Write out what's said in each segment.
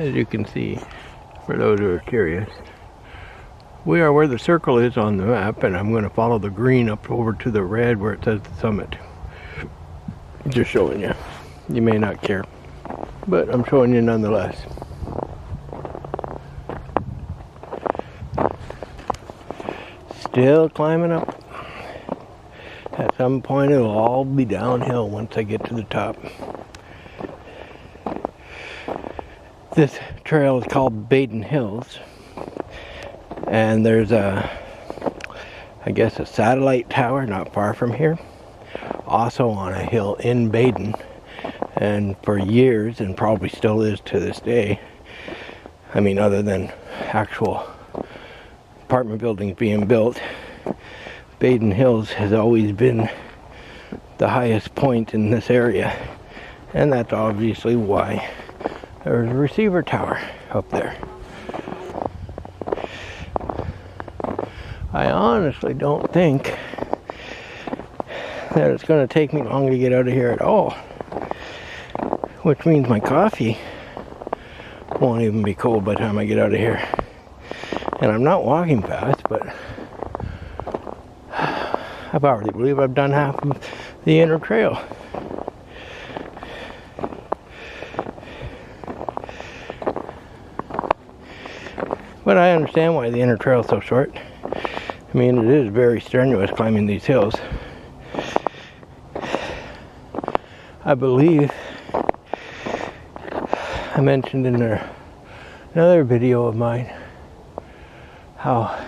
As you can see, for those who are curious, we are where the circle is on the map, and I'm going to follow the green up over to the red where it says the summit. Just showing you. You may not care, but I'm showing you nonetheless. Still climbing up. At some point it'll all be downhill once I get to the top. This trail is called Baden Hills, and there's I guess a satellite tower not far from here, also on a hill in Baden, and for years, and probably still is to this day, I mean other than actual apartment buildings being built, Baden Hills has always been the highest point in this area, and that's obviously why there's a receiver tower up there. I honestly don't think that it's going to take me long to get out of here at all, which means my coffee won't even be cold by the time I get out of here. And I'm not walking fast, but I already believe I've done half of the inner trail. But I understand why the inner trail is so short. I mean, it is very strenuous climbing these hills. I believe I mentioned in another video of mine how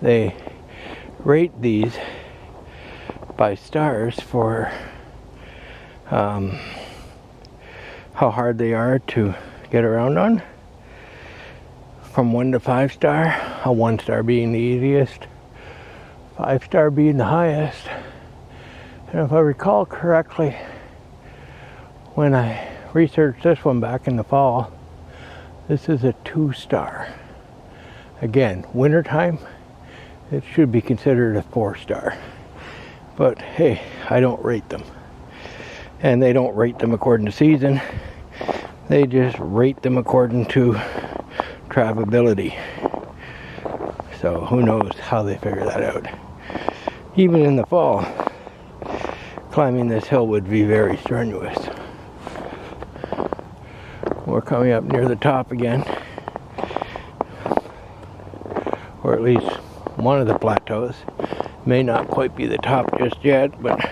they rate these by stars for how hard they are to get around on, from 1 to 5 star, a 1 star being the easiest, 5 star being the highest. And if I recall correctly, when I researched this one back in the fall, this is a 2 star. Again, wintertime, it should be considered a 4 star. But hey, I don't rate them. And they don't rate them according to season. They just rate them according to travelability. So who knows how they figure that out. Even in the fall, climbing this hill would be very strenuous. We're coming up near the top again. Or at least one of the plateaus. May not quite be the top just yet, but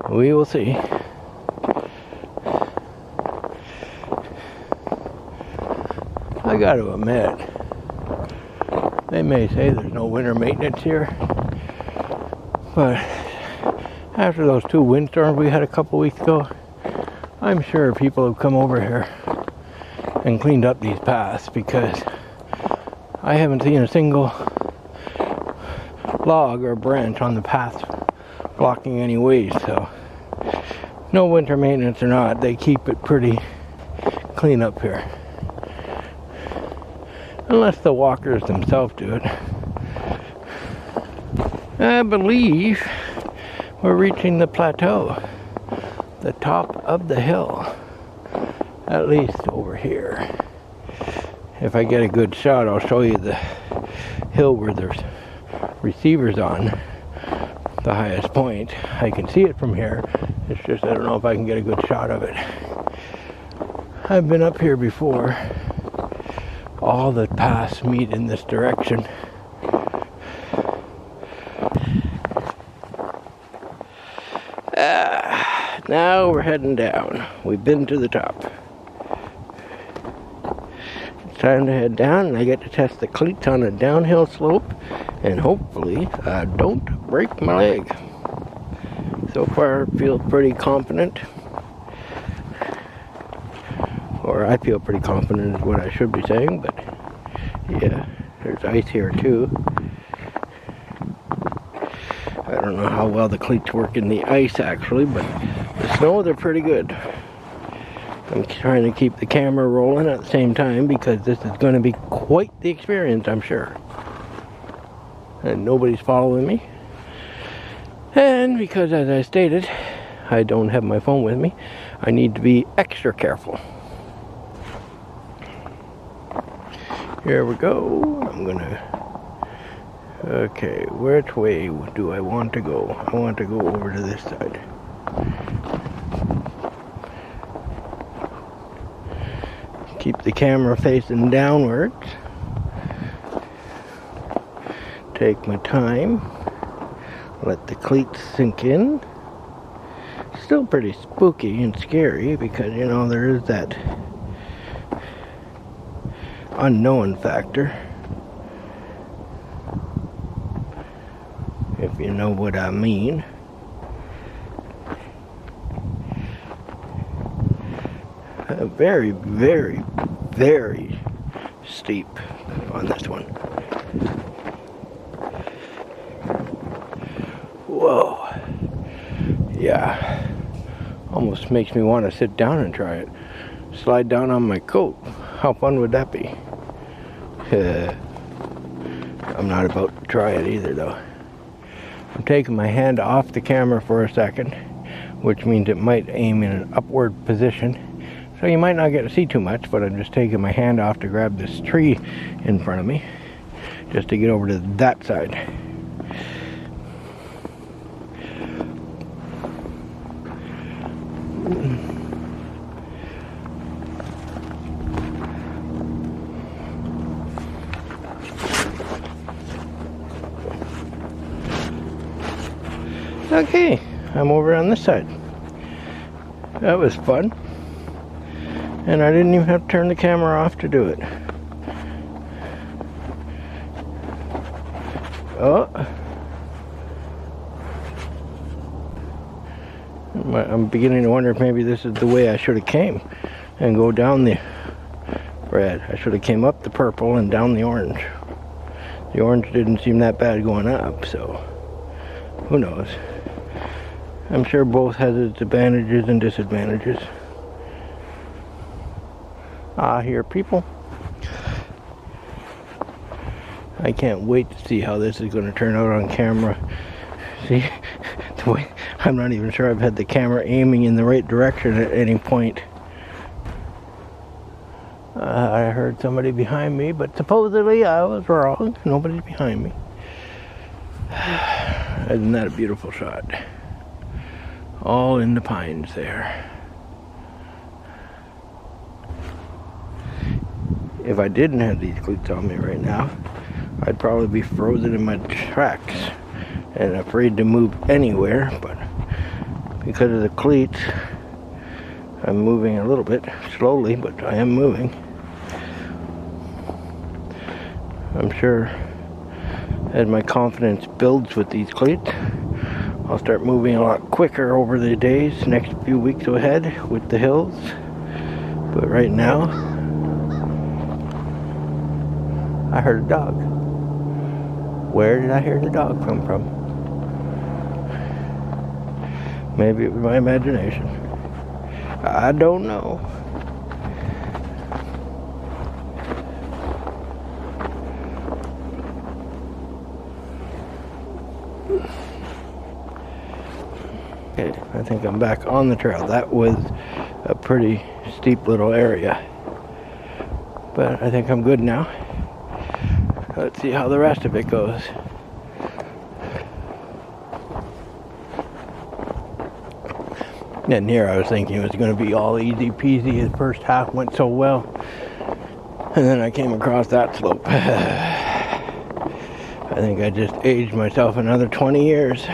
we will see. I got to admit, they may say there's no winter maintenance here, but after those 2 windstorms we had a couple weeks ago, I'm sure people have come over here and cleaned up these paths, because I haven't seen a single log or branch on the path blocking any ways. So no winter maintenance or not, they keep it pretty clean up here. Unless the walkers themselves do it. I believe we're reaching the plateau, the top of the hill, at least over here. If I get a good shot, I'll show you the hill where there's receivers on, the highest point. I can see it from here. It's just I don't know if I can get a good shot of it. I've been up here before. All the paths meet in this direction. Now we're heading down. We've been to the top. It's time to head down, and I get to test the cleats on a downhill slope, and hopefully I don't break my leg. So far I feel pretty confident. Or I feel pretty confident is what I should be saying, but yeah, there's ice here too. I don't know how well the cleats work in the ice actually, but the snow, they're pretty good. I'm trying to keep the camera rolling at the same time because this is going to be quite the experience, I'm sure. And nobody's following me. And because, as I stated, I don't have my phone with me, I need to be extra careful. Here we go. I'm gonna... Okay, which way do I want to go? I want to go over to this side. Keep the camera facing downwards. Take my time. Let the cleats sink in. Still pretty spooky and scary because, you know, there is that unknown factor. If you know what I mean. Very, very, very steep on this one. Whoa. Yeah. Almost makes me want to sit down and try it. Slide down on my coat. How fun would that be? I'm not about to try it either though. I'm taking my hand off the camera for a second, which means it might aim in an upward position. So you might not get to see too much, but I'm just taking my hand off to grab this tree in front of me, just to get over to that side. Okay, I'm over on this side. That was fun. And I didn't even have to turn the camera off to do it. Oh. I'm beginning to wonder if maybe this is the way I should have came and go down the red. I should have came up the purple and down the orange. The orange didn't seem that bad going up, so who knows. I'm sure both has its advantages and disadvantages. Ah, here people. I can't wait to see how this is going to turn out on camera. See, the way, I'm not even sure I've had the camera aiming in the right direction at any point. I heard somebody behind me, but supposedly I was wrong. Nobody's behind me. Isn't that a beautiful shot? All in the pines there. If I didn't have these cleats on me right now, I'd probably be frozen in my tracks and afraid to move anywhere, but because of the cleats, I'm moving a little bit slowly, but I am moving. I'm sure as my confidence builds with these cleats, I'll start moving a lot quicker over the days, next few weeks ahead with the hills. But right now, I heard a dog. Where did I hear the dog come from? Maybe it was my imagination. I don't know. Okay, I think I'm back on the trail. That was a pretty steep little area. But I think I'm good now. Let's see how the rest of it goes. And here I was thinking it was going to be all easy peasy. The first half went so well. And then I came across that slope. I think I just aged myself another 20 years.